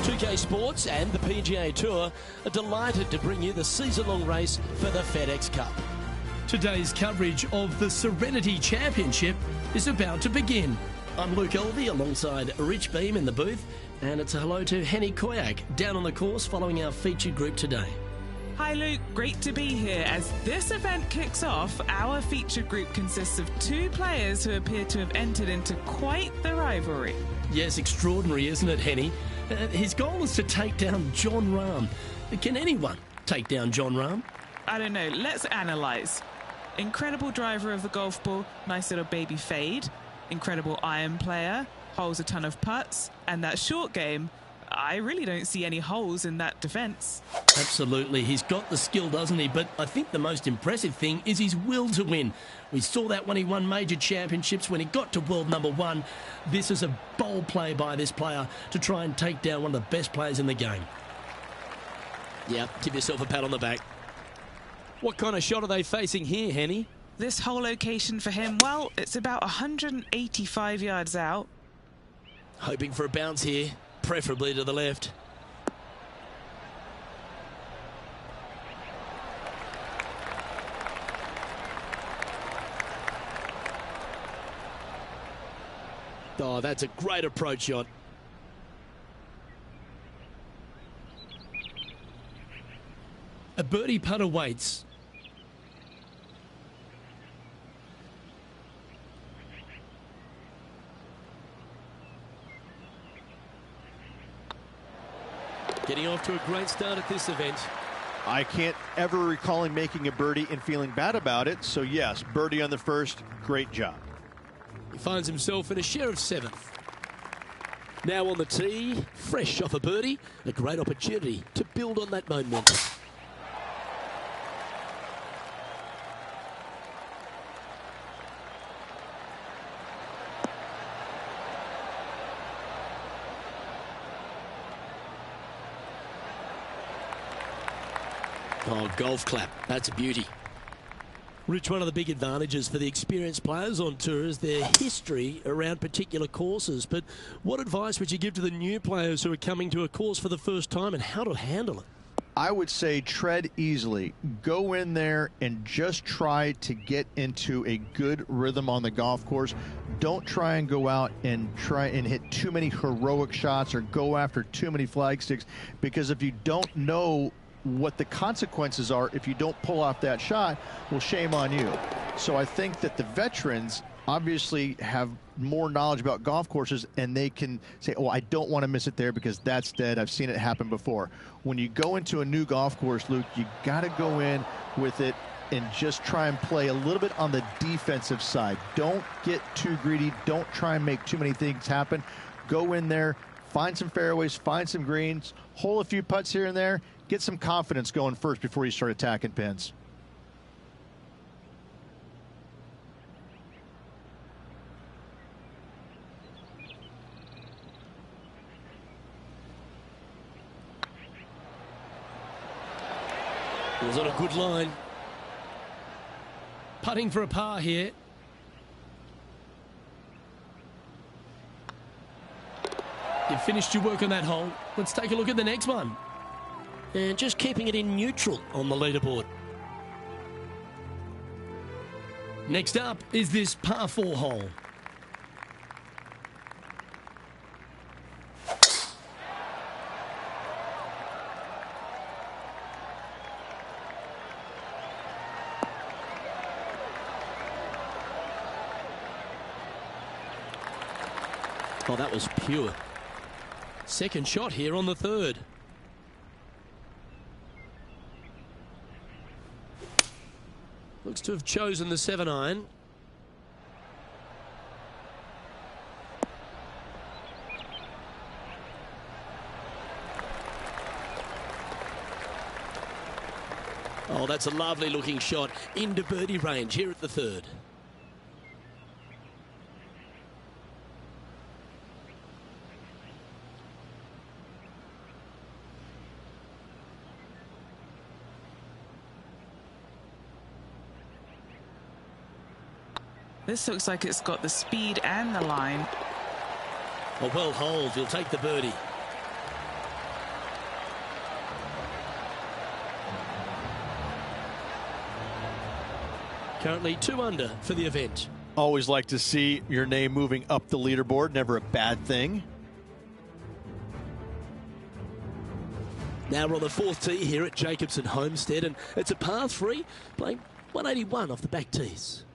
2K Sports and the PGA Tour are delighted to bring you the season-long race for the FedEx Cup. Today's coverage of the Serenity Championship is about to begin. I'm Luke Elvey alongside Rich Beam in the booth, and it's a hello to Henny Koyak down on the course following our featured group today. Hi Luke, great to be here. As this event kicks off, our featured group consists of two players who appear to have entered into quite the rivalry. Yes, extraordinary, isn't it, Henny? His goal is to take down Jon Rahm. Can anyone take down Jon Rahm? I don't know, let's analyse. Incredible driver of the golf ball, nice little baby fade. Incredible iron player, holds a ton of putts. And that short game, I really don't see any holes in that defence. Absolutely, he's got the skill, doesn't he? But I think the most impressive thing is his will to win. We saw that when he won major championships, when he got to world number one. This is a bold play by this player to try and take down one of the best players in the game. Yeah, give yourself a pat on the back. What kind of shot are they facing here, Henny? This whole location for him, well, it's about 185 yards out. Hoping for a bounce here, preferably to the left. Oh, that's a great approach shot. A birdie putt awaits. Getting off to a great start at this event. I can't ever recall him making a birdie and feeling bad about it. So yes, birdie on the first, great job. He finds himself in a share of seventh. Now on the tee, fresh off a birdie, a great opportunity to build on that momentum. Oh, golf clap. That's a beauty. Rich, one of the big advantages for the experienced players on tour is their history around particular courses. But what advice would you give to the new players who are coming to a course for the first time and how to handle it? I would say tread easily. Go in there and just try to get into a good rhythm on the golf course. Don't try and go out and try and hit too many heroic shots or go after too many flag sticks, because if you don't know what the consequences are if you don't pull off that shot, well, shame on you. So I think that the veterans obviously have more knowledge about golf courses, and they can say, oh, I don't want to miss it there because that's dead. I've seen it happen before. When you go into a new golf course, Luke, you got to go in with it and just try and play a little bit on the defensive side. Don't get too greedy. Don't try and make too many things happen. Go in there, find some fairways, find some greens, hole a few putts here and there. Get some confidence going first before you start attacking pins. Was on a good line. Putting for a par here. You've finished your work on that hole. Let's take a look at the next one. And just keeping it in neutral on the leaderboard. Next up is this par 4 hole. Oh, that was pure. Second shot here on the third. Looks to have chosen the 7-iron. Oh, that's a lovely looking shot into birdie range here at the third. This looks like it's got the speed and the line. A well holed, he'll take the birdie. Currently 2 under for the event. Always like to see your name moving up the leaderboard. Never a bad thing. Now we're on the 4th tee here at Jacobson Homestead, and it's a par 3, playing 181 off the back tees.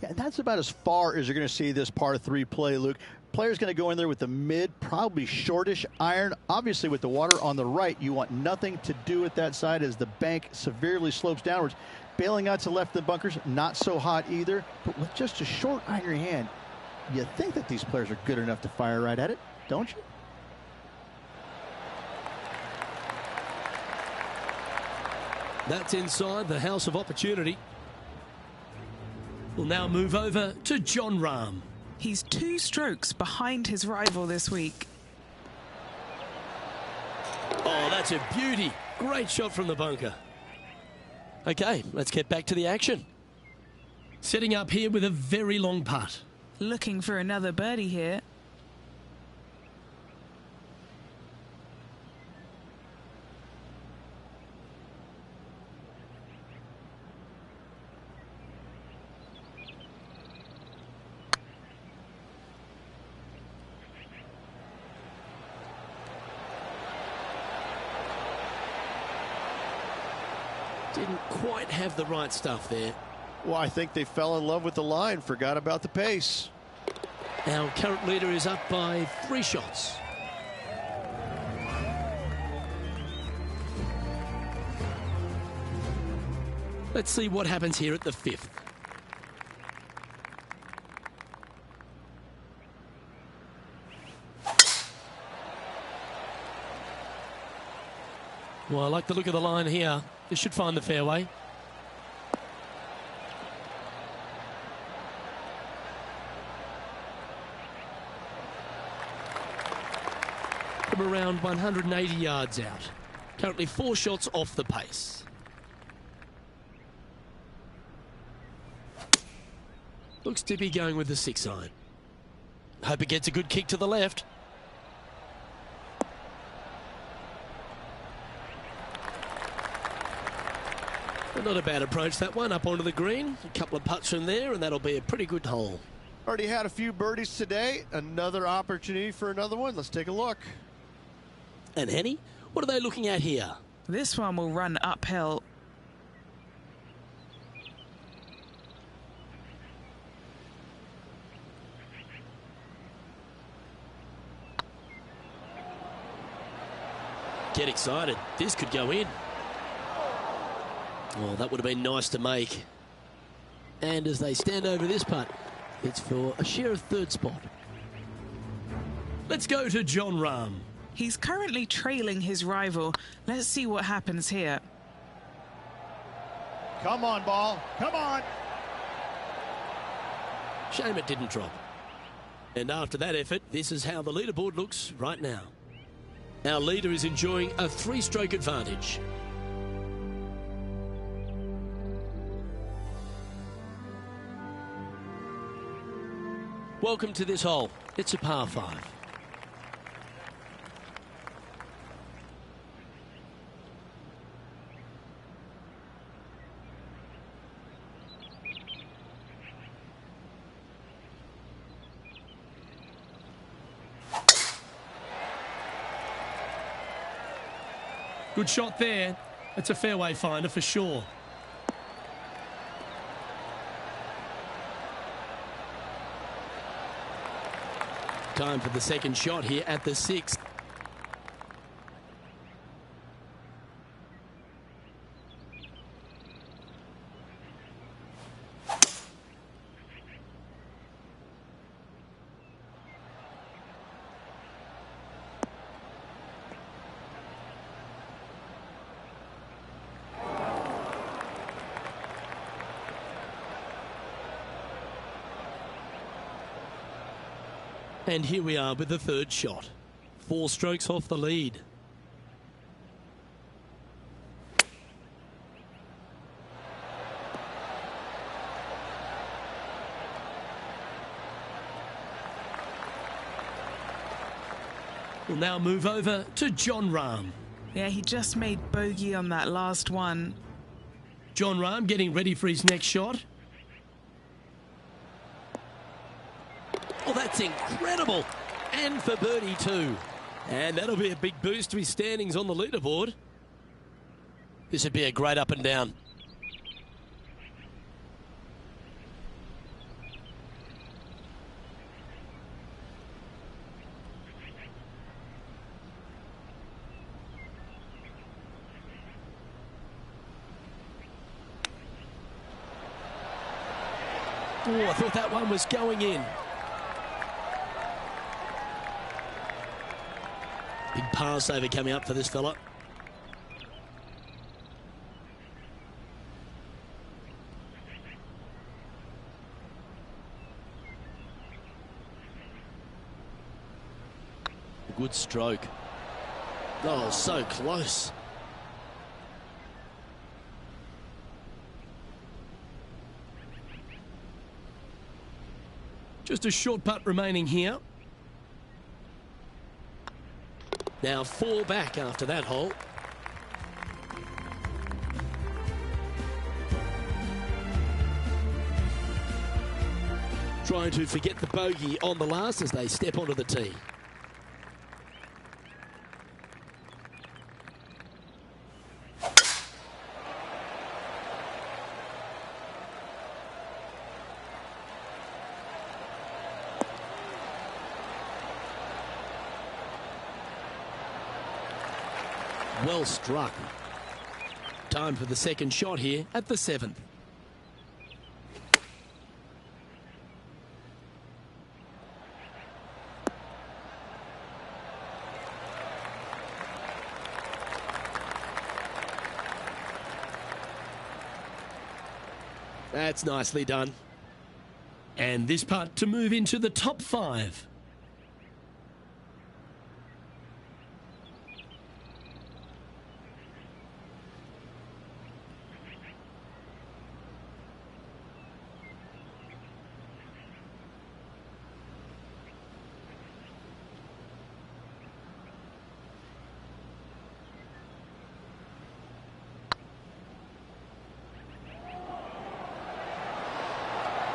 Yeah, that's about as far as you're going to see this par 3 play, Luke. Player's going to go in there with the mid, probably shortish iron. Obviously, with the water on the right, you want nothing to do with that side as the bank severely slopes downwards. Bailing out to left of the bunkers, not so hot either. But with just a short iron in your hand, you think that these players are good enough to fire right at it, don't you? That's inside the house of opportunity. We'll now move over to Jon Rahm. He's 2 strokes behind his rival this week. Oh, that's a beauty. Great shot from the bunker. Okay, let's get back to the action. Setting up here with a very long putt. Looking for another birdie here. Didn't quite have the right stuff there. Well, I think they fell in love with the line, forgot about the pace. Our current leader is up by 3 shots. Let's see what happens here at the 5th. Well, I like the look of the line here. This should find the fairway. From around 180 yards out. Currently 4 shots off the pace. Looks to be going with the 6 iron. Hope it gets a good kick to the left. Not a bad approach, that one, up onto the green. A couple of putts from there, and that'll be a pretty good hole. Already had a few birdies today. Another opportunity for another one. Let's take a look. And Henny, what are they looking at here? This one will run uphill. Get excited. This could go in. Oh, that would have been nice to make. And as they stand over this putt, it's for a share of 3rd spot. Let's go to Jon Rahm. He's currently trailing his rival. Let's see what happens here. Come on, ball. Come on. Shame it didn't drop. And after that effort, this is how the leaderboard looks right now. Our leader is enjoying a 3-stroke advantage. Welcome to this hole. It's a par 5. Good shot there. It's a fairway finder for sure. Time for the second shot here at the 6th. And here we are with the 3rd shot. 4 strokes off the lead. We'll now move over to Jon Rahm. Yeah, he just made bogey on that last one. Jon Rahm getting ready for his next shot. that's incredible. And for birdie too. And that'll be a big boost to his standings on the leaderboard. This would be a great up and down. Oh, I thought that one was going in. Big pass over coming up for this fella. Good stroke. Oh, so close. Just a short putt remaining here. Now 4 back after that hole. Trying to forget the bogey on the last as they step onto the tee. Well struck. Time for the second shot here at the 7th. That's nicely done. And this putt to move into the top 5.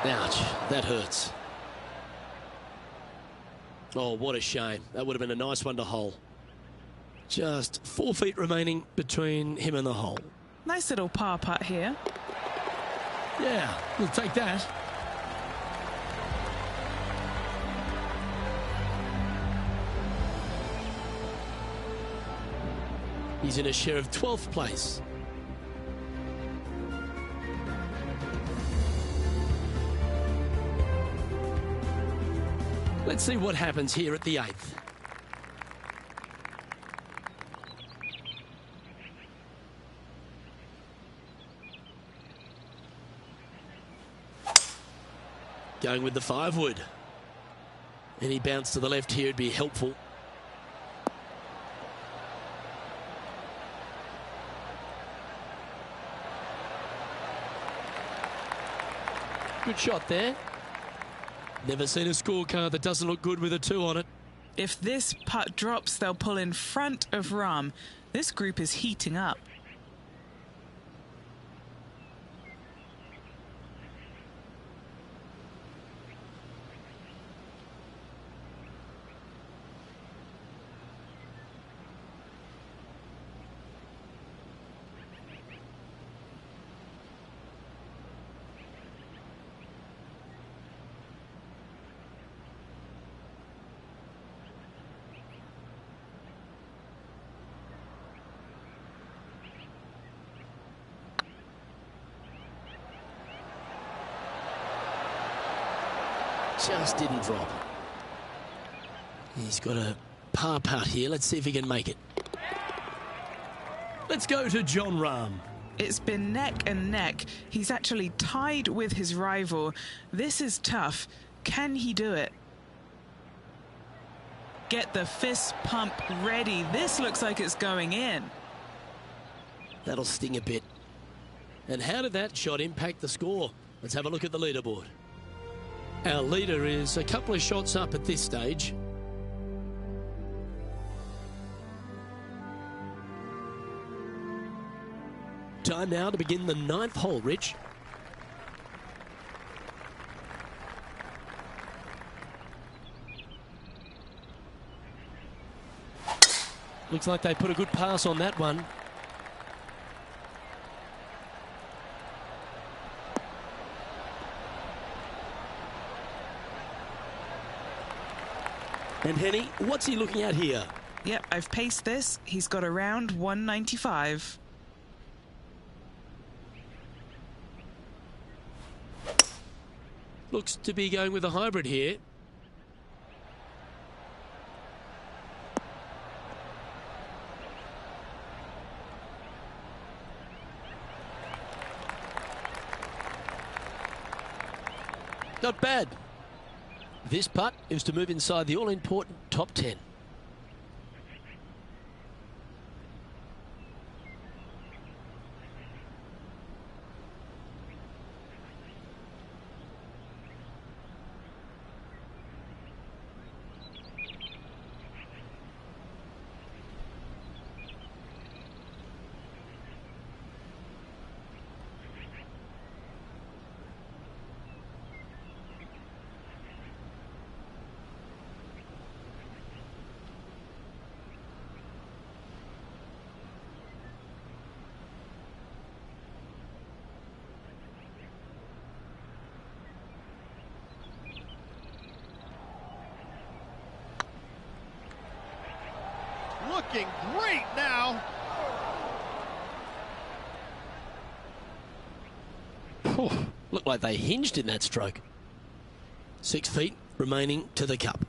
Ouch, that hurts. Oh, what a shame. That would have been a nice one to hole. Just 4 feet remaining between him and the hole. Nice little par putt here. Yeah, we'll take that. He's in a share of 12th place. Let's see what happens here at the 8th. Going with the 5-wood. Any bounce to the left here would be helpful. Good shot there. Never seen a scorecard that doesn't look good with a 2 on it. If this putt drops, they'll pull in front of Rahm. This group is heating up. Just didn't drop. He's got a par putt here. Let's see if he can make it. Let's go to Jon Rahm. It's been neck and neck. He's actually tied with his rival. This is tough. Can he do it? Get the fist pump ready. This looks like it's going in. That'll sting a bit. And how did that shot impact the score? Let's have a look at the leaderboard. Our leader is a couple of shots up at this stage. Time now to begin the 9th hole, Rich. Looks like they put a good pass on that one. And Henny, what's he looking at here? Yep, I've paced this. He's got around 195. Looks to be going with a hybrid here. Not bad. This putt is to move inside the all-important top 10. Looking great now. Looked like they hinged in that stroke. 6 feet remaining to the cup.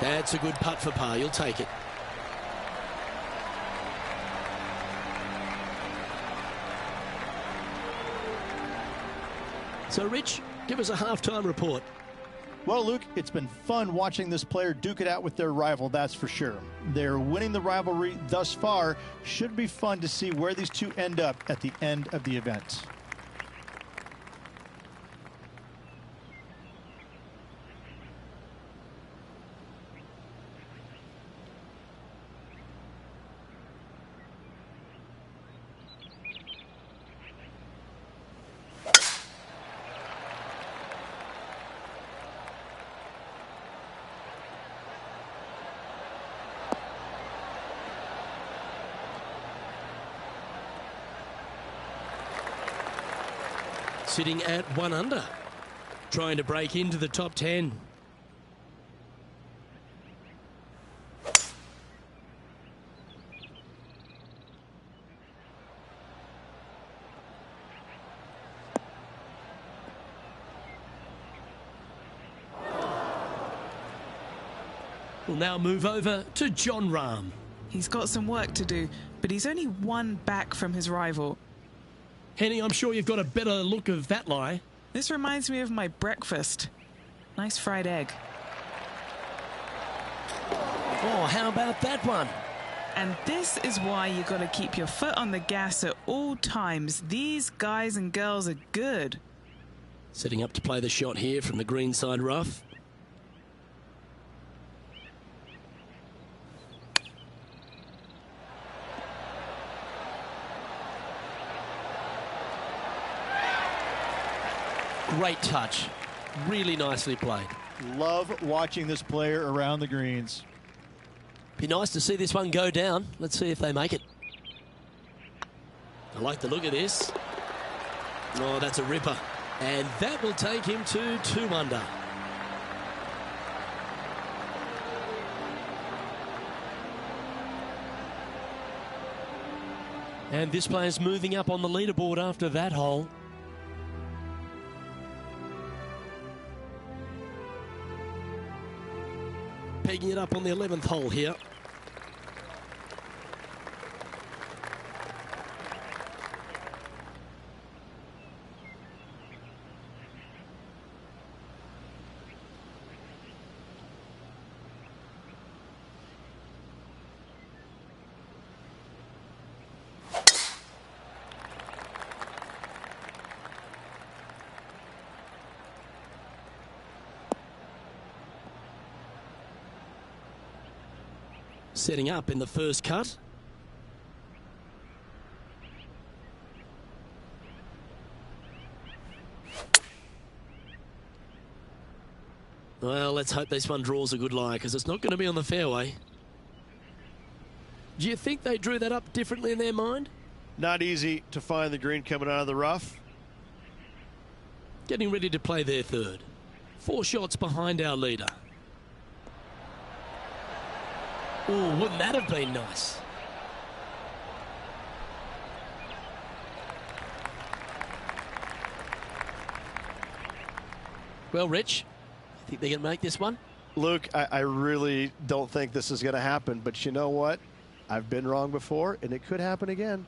That's a good putt for par. You'll take it. So, Rich, give us a halftime report. Well, Luke, it's been fun watching this player duke it out with their rival, that's for sure. They're winning the rivalry thus far. Should be fun to see where these two end up at the end of the event. Sitting at 1 under, trying to break into the top 10. We'll now move over to Jon Rahm. He's got some work to do, but he's only one back from his rival. Henny, I'm sure you've got a better look of that lie. This reminds me of my breakfast. Nice fried egg. Oh, how about that one? And this is why you got to keep your foot on the gas at all times. These guys and girls are good. Setting up to play the shot here from the greenside rough. Great touch. Really nicely played. Love watching this player around the greens. Be nice to see this one go down. Let's see if they make it. I like the look of this. Oh, that's a ripper. And that will take him to 2 under. And this player's moving up on the leaderboard after that hole. Pegging it up on the 11th hole here. Setting up in the first cut. Well, let's hope this one draws a good lie, because it's not going to be on the fairway. Do you think they drew that up differently in their mind? Not easy to find the green coming out of the rough. Getting ready to play their third. 4 shots behind our leader. Oh, wouldn't that have been nice? Well, Rich, I think they're going to make this one. Luke, I really don't think this is going to happen, but you know what? I've been wrong before, and it could happen again.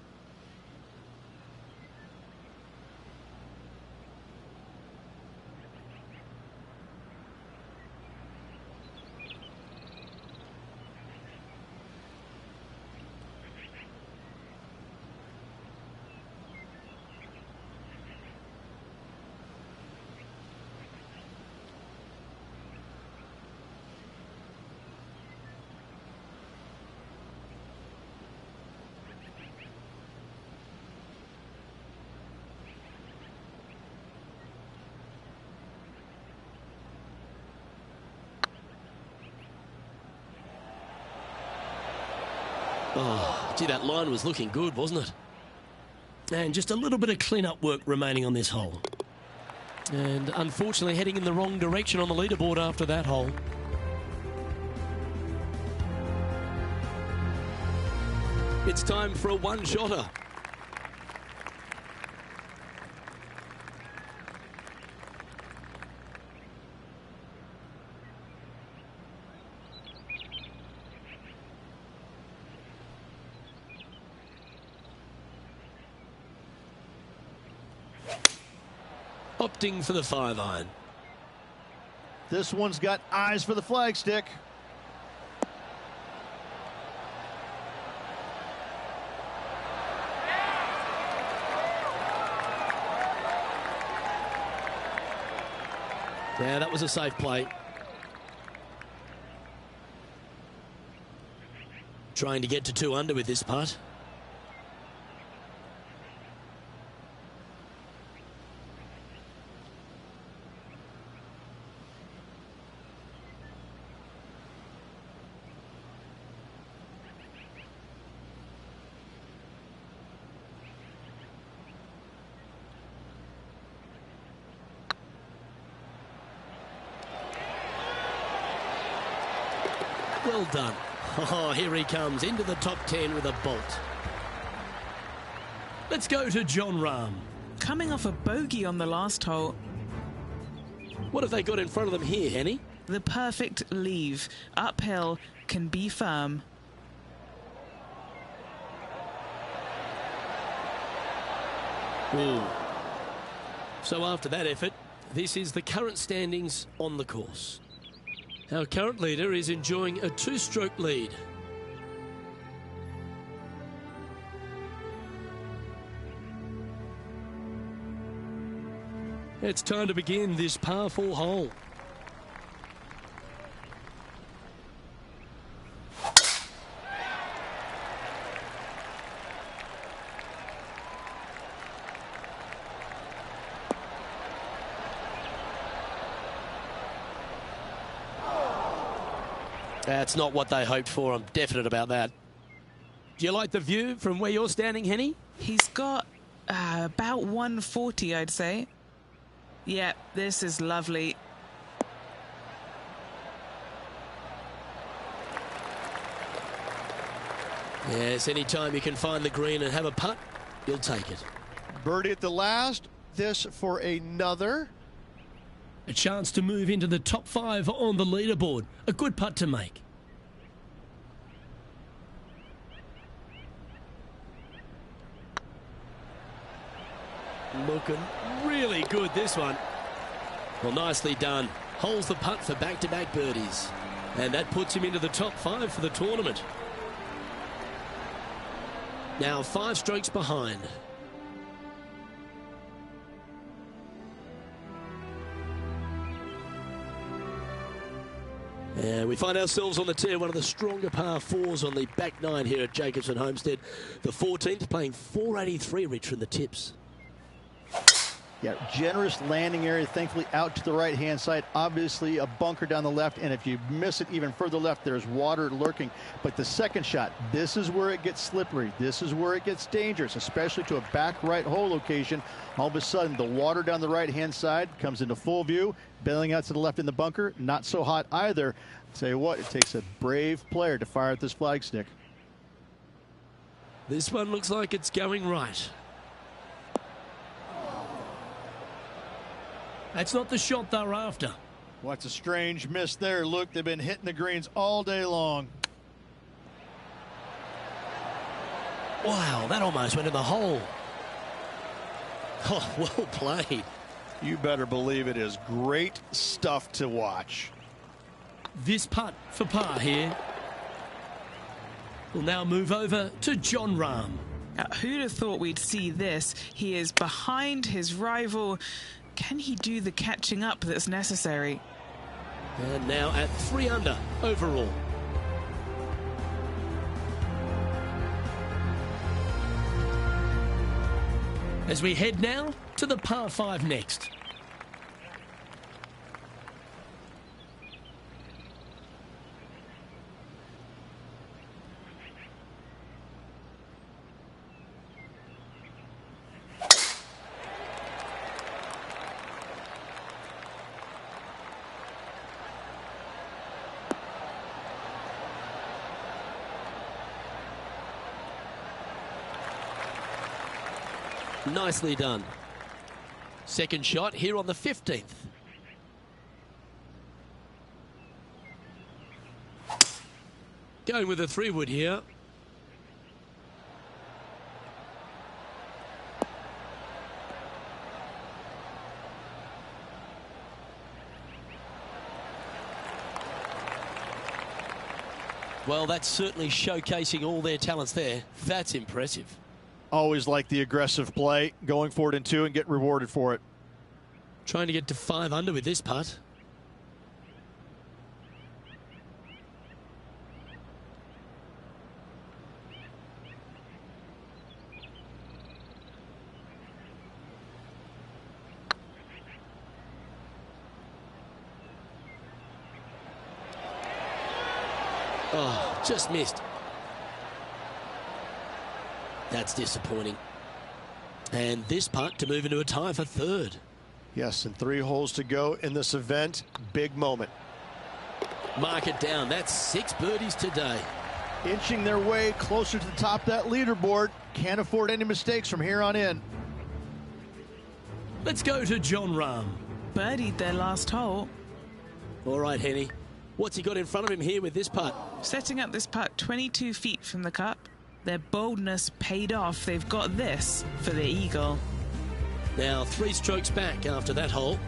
Oh, gee, that line was looking good, wasn't it? And just a little bit of clean-up work remaining on this hole. And unfortunately heading in the wrong direction on the leaderboard after that hole. It's time for a one-shotter. Opting for the 5-iron. This one's got eyes for the flagstick. Yeah, that was a safe play. Trying to get to 2 under with this putt. Well done. Oh, here he comes into the top 10 with a bolt. Let's go to Jon Rahm. Coming off a bogey on the last hole. What have they got in front of them here, Henny? The perfect leave. Uphill, can be firm. Ooh. So after that effort, this is the current standings on the course. Our current leader is enjoying a 2-stroke lead. It's time to begin this par 4 hole. That's not what they hoped for. I'm definite about that. Do you like the view from where you're standing, Henny? He's got about 140, I'd say. Yeah, this is lovely. Yes, anytime you can find the green and have a putt, you'll take it. Birdie at the last. This for another. A chance to move into the top 5 on the leaderboard. A good putt to make. Looking really good, this one. Well, nicely done. Holds the putt for back-to-back birdies. And that puts him into the top 5 for the tournament. Now 5 strokes behind. And we find ourselves on the tee, one of the stronger par 4s on the back 9 here at Jacobson Homestead. The 14th playing 483, Rich, from the tips. Yeah, generous landing area, thankfully out to the right-hand side. Obviously, a bunker down the left, and if you miss it even further left, there's water lurking. But the second shot, this is where it gets slippery. This is where it gets dangerous, especially to a back right hole location. All of a sudden, the water down the right-hand side comes into full view. Bailing out to the left in the bunker, not so hot either. Tell you what, it takes a brave player to fire at this flag stick. This one looks like it's going right. That's not the shot they're after. What's a strange miss there, Luke. They've been hitting the greens all day long. Wow, that almost went in the hole. Oh, well played. You better believe it is great stuff to watch. This putt for par here. We'll now move over to Jon Rahm. Who'd have thought we'd see this? He is behind his rival. Can he do the catching up that's necessary? And now at 3 under overall. As we head now to the par 5 next. Nicely done. Second shot here on the 15th. Going with a 3-wood here. Well, that's certainly showcasing all their talents there. That's impressive. Always like the aggressive play, going for it in 2 and get rewarded for it. Trying to get to 5 under with this putt. Oh, just missed. That's disappointing. And this putt to move into a tie for 3rd. Yes, and 3 holes to go in this event. Big moment. Mark it down. That's 6 birdies today. Inching their way closer to the top of that leaderboard. Can't afford any mistakes from here on in. Let's go to Jon Rahm. Birdied their last hole. All right, Henny. What's he got in front of him here with this putt? Setting up this putt 22 feet from the cup. Their boldness paid off. They've got this for the eagle. Now 3 strokes back after that hole.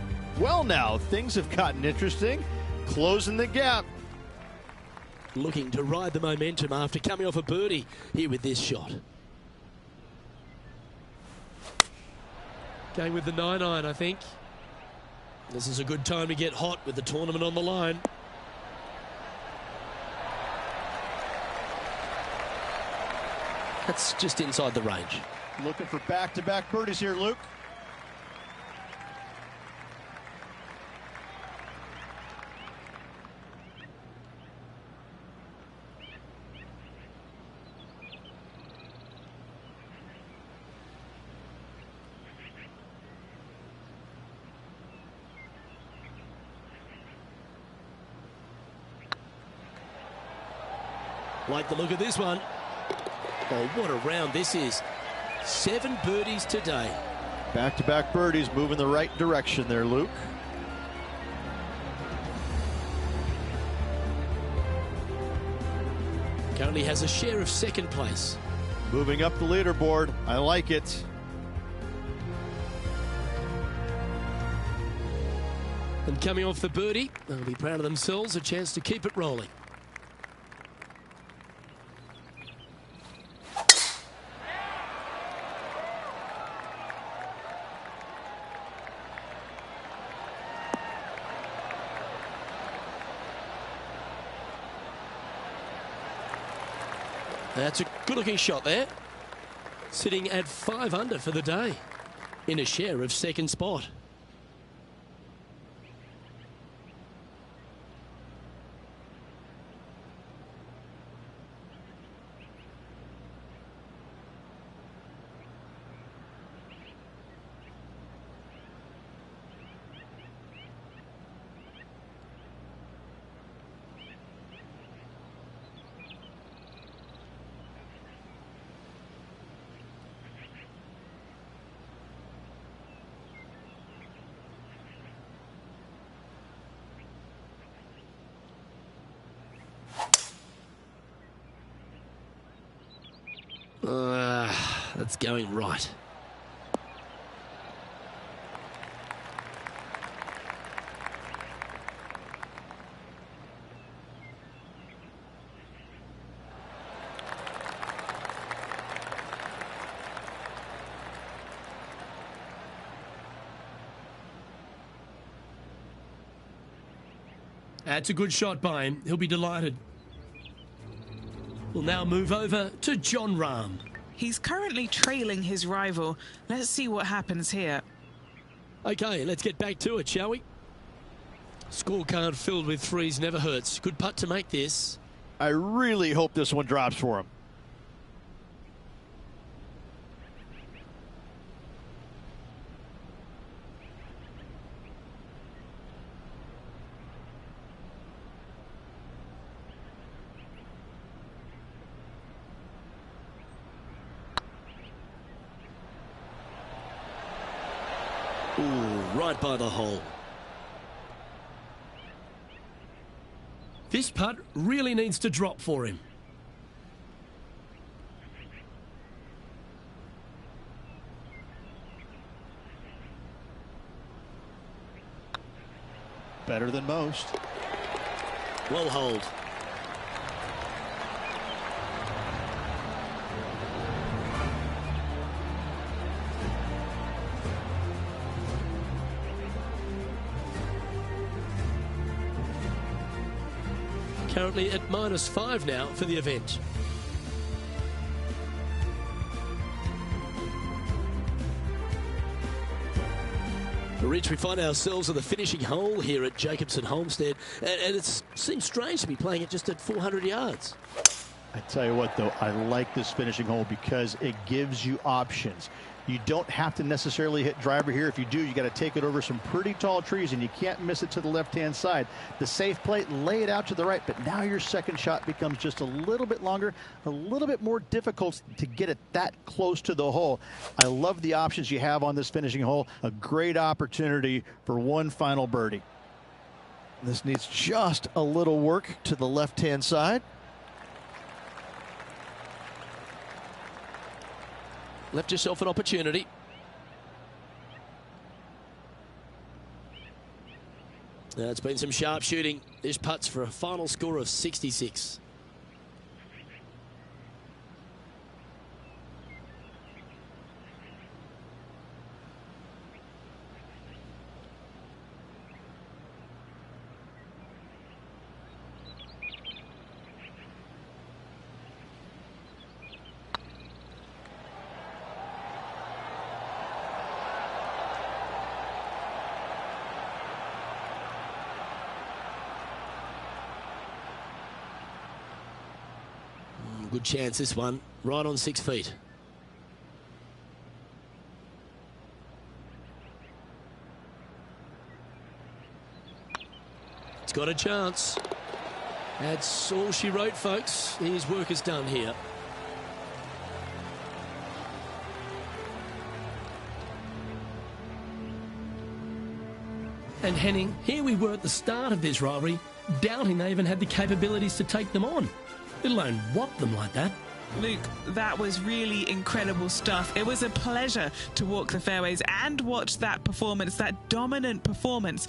Well, now things have gotten interesting. Closing the gap. Looking to ride the momentum after coming off a birdie here with this shot. Going with the 9-iron, I think. This is a good time to get hot with the tournament on the line. That's just inside the range. Looking for back-to-back birdies here, Luke. Like the look of this one. Oh, what a round this is. 7 birdies today. Back-to-back birdies, moving the right direction there, Luke. Currently has a share of 2nd place. Moving up the leaderboard. I like it. And coming off the birdie, they'll be proud of themselves. A chance to keep it rolling. That's a good-looking shot there. Sitting at 5 under for the day. in a share of second spot. That's going right. That's a good shot by him. He'll be delighted. We'll now move over to Jon Rahm. He's currently trailing his rival. Let's see what happens here. Okay, let's get back to it, shall we? Scorecard filled with threes never hurts. Good putt to make this. I really hope this one drops for him. Ooh, right by the hole. This putt really needs to drop for him. Better than most. Well holed. Currently at -5 now for the event. Rich, we find ourselves at the finishing hole here at Jacobson Homestead, and it seems strange to be playing it just at 400 yards. I tell you what, though, I like this finishing hole because it gives you options. You don't have to necessarily hit driver here. If you do, you got to take it over some pretty tall trees, and you can't miss it to the left-hand side. The safe play, lay it out to the right, but now your second shot becomes just a little bit longer, a little bit more difficult to get it that close to the hole. I love the options you have on this finishing hole. A great opportunity for one final birdie. This needs just a little work to the left-hand side. Left yourself an opportunity. Now it's been some sharp shooting. This putt's for a final score of 66. Good chance, this one. Right on 6 feet. It's got a chance. That's all she wrote, folks. His work is done here. And Henning, here we were at the start of this rivalry, doubting they even had the capabilities to take them on, let alone whop them like that. Luke, that was really incredible stuff. It was a pleasure to walk the fairways and watch that performance, that dominant performance.